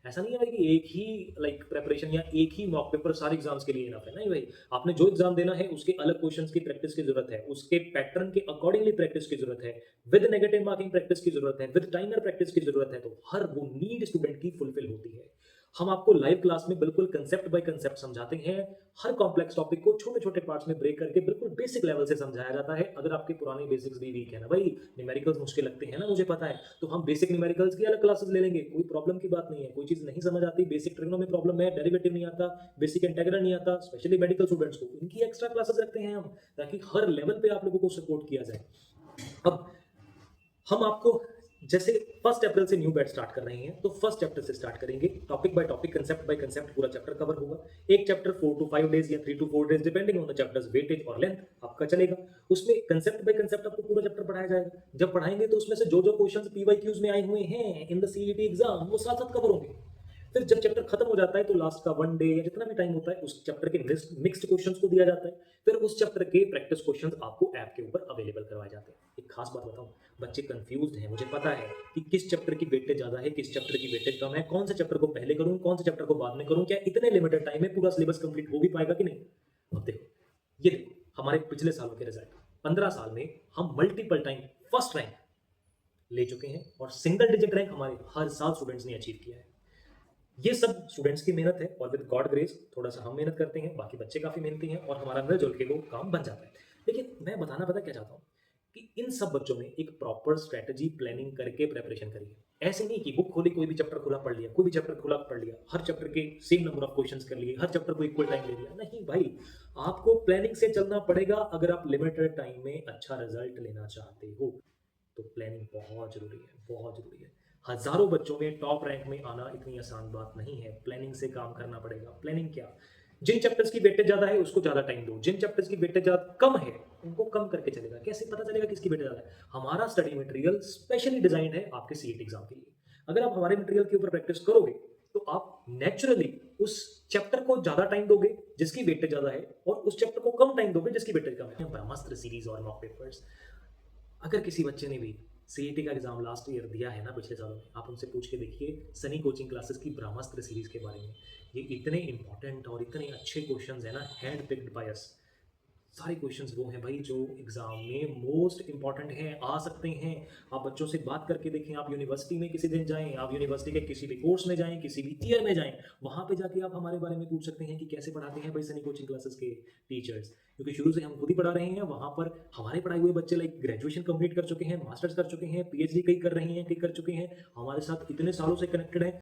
ऐसा नहीं है भाई कि एक ही प्रिपरेशन या एक ही मॉक पेपर सारे एग्जाम्स के लिए इनफ है, नहीं भाई। आपने जो एग्जाम देना है उसके अलग क्वेश्चंस की प्रैक्टिस की जरूरत है, उसके पैटर्न के अकॉर्डिंगली प्रैक्टिस की जरूरत है, विद नेगेटिव मार्किंग प्रैक्टिस की जरूरत है, विद टाइमर प्रैक्टिस की जरूरत है। तो हर वो नीड स्टूडेंट की फुलफिल होती है। हम आपको लाइव क्लास में बिल्कुल कंसेप्ट बाय कंसेप्ट समझाते हैं। हर कॉम्प्लेक्स टॉपिक को छोटे छोटे पार्ट्स में ब्रेक करके बिल्कुल बेसिक लेवल से समझाया जाता है। अगर आपके पुराने बेसिक्स भी वीक है ना भाई, न्यूमेरिकल्स मुश्किल लगते हैं ना, मुझे पता है, तो हम बेसिक न्यूमेरिकल्स की अलग क्लासेस ले लेंगे, कोई प्रॉब्लम की बात नहीं है। कोई चीज नहीं समझ आती, बेसिक ट्रिग्नो में प्रॉब्लम है, डेरिवेटिव नहीं आता, बेसिक इंटीग्रल नहीं आता, स्पेशली मेडिकल स्टूडेंट्स को इनकी एक्स्ट्रा क्लासेस रखते हैं हम, ताकि हर लेवल पे आप लोगों को सपोर्ट किया जाए। अब हम आपको जैसे 1 अप्रैल से न्यू बैच स्टार्ट कर रहे हैं, तो फर्स्ट चैप्टर से स्टार्ट करेंगे। Topic by topic, concept by concept पूरा चैप्टर कवर होगा। एक चैप्टर 4 to 5 डेज या 3 to 4 days depending on the chapters weightage और लेंथ आपका चलेगा। उसमें कंसेप्ट बाय कंसेप्ट आपको पूरा चैप्टर पढ़ाया जाएगा। जब पढ़ाएंगे तो उसमें से जो जो क्वेश्चंस पीवाईक्यूज में आए हुए हैं इन द सीईटी एग्जाम, वो साथ साथ कवर होंगे। फिर जब चैप्टर खत्म हो जाता है तो लास्ट का 1 डे या जितना भी टाइम होता है उस चैप्टर के मिक्स्ड क्वेश्चंस को दिया जाता है। फिर उस चैप्टर के प्रैक्टिस क्वेश्चंस आपको ऐप के ऊपर अवेलेबल करवाए जाते हैं। एक खास बात बताऊं, बच्चे कंफ्यूज्ड हैं, मुझे पता है कि किस चैप्टर की वेटेज ज्यादा है, किस चैप्टर की वेटेज कम है, कौन से चैप्टर को पहले करूं, कौन से चैप्टर को बाद में करूं, क्या इतने लिमिटेड टाइम में पूरा सिलेबस कंप्लीट हो भी पाएगा कि नहीं। अब देखो, ये देखो हमारे पिछले सालों के रिजल्ट। 15 साल में हम मल्टीपल टाइम फर्स्ट रैंक ले चुके हैं और सिंगल डिजिट रैंक हमारे हर साल स्टूडेंट्स ने अचीव किया है। ये सब स्टूडेंट्स की मेहनत है और विद गॉड ग्रेस थोड़ा सा हम मेहनत करते हैं, बाकी बच्चे काफी मेहनती हैं और हमारा मिलजुल के वो काम बन जाता है। लेकिन मैं बताना पता क्या चाहता हूँ कि इन सब बच्चों में एक प्रॉपर स्ट्रेटजी प्लानिंग करके प्रिपरेशन करिए। ऐसे नहीं कि बुक खोली, कोई भी चैप्टर खुला पढ़ लिया, कोई भी चैप्टर खुला पढ़ लिया, हर चैप्टर के सेम नंबर ऑफ क्वेश्चंस कर लिए, हर चैप्टर को इक्वल टाइम ले लिया। नहीं भाई, आपको प्लानिंग से चलना पड़ेगा अगर आप लिमिटेड टाइम में अच्छा रिजल्ट लेना चाहते हो। तो प्लानिंग बहुत जरूरी है, बहुत जरूरी है। हजारों बच्चों में टॉप रैंक में आना इतनी आसान बात नहीं है, प्लानिंग से काम करना पड़ेगा। प्लानिंग क्या, जिन चैप्टर्स की वेटेज ज्यादा है उसको ज्यादा टाइम दो, जिन चैप्टर्स की वेटेज ज्यादा कम है उनको कम करके चलेगा। कैसे पता चलेगा किसकी वेटेज ज्यादा है? हमारा स्टडी मटेरियल स्पेशली डिजाइन है आपके सीईटी एग्जाम के लिए। अगर आप हमारे मटेरियल के ऊपर प्रैक्टिस करोगे तो आप नेचुरली उस चैप्टर को ज्यादा टाइम दोगे जिसकी वेटेज ज्यादा है, और उस चैप्टर को कम टाइम दोगे जिसकी वेटेज कम है। ब्रह्मास्त्र सीरीज और मॉक पेपर्स, अगर किसी बच्चे ने भी सीईटी का एग्जाम लास्ट ईयर दिया है ना पिछले सालों में, आप उनसे पूछ के देखिए सनी कोचिंग क्लासेस की ब्रह्मास्त्र सीरीज के बारे में। ये इतने इंपॉर्टेंट और इतने अच्छे क्वेश्चंस है ना, हैंड पिक्ड बाय अस। सारे क्वेश्चंस वो हैं भाई जो एग्जाम में मोस्ट इंपॉर्टेंट हैं, आ सकते हैं। आप बच्चों से बात करके देखें, आप यूनिवर्सिटी में किसी दिन जाएं, आप यूनिवर्सिटी के किसी भी कोर्स में जाएं, किसी भी ईयर में जाएं, वहां पे जाके आप हमारे बारे में पूछ सकते हैं कि कैसे पढ़ाते हैं भाई सनी कोचिंग क्लासेस के टीचर्स। क्योंकि शुरू से हम खुद ही पढ़ा रहे हैं, वहां पर हमारे पढ़ाए हुए बच्चे ग्रेजुएशन कंप्लीट कर चुके हैं, मास्टर्स कर चुके हैं, पीएचडी कई कर रहे हैं, कई कर चुके हैं, हमारे साथ इतने सालों से कनेक्टेड हैं।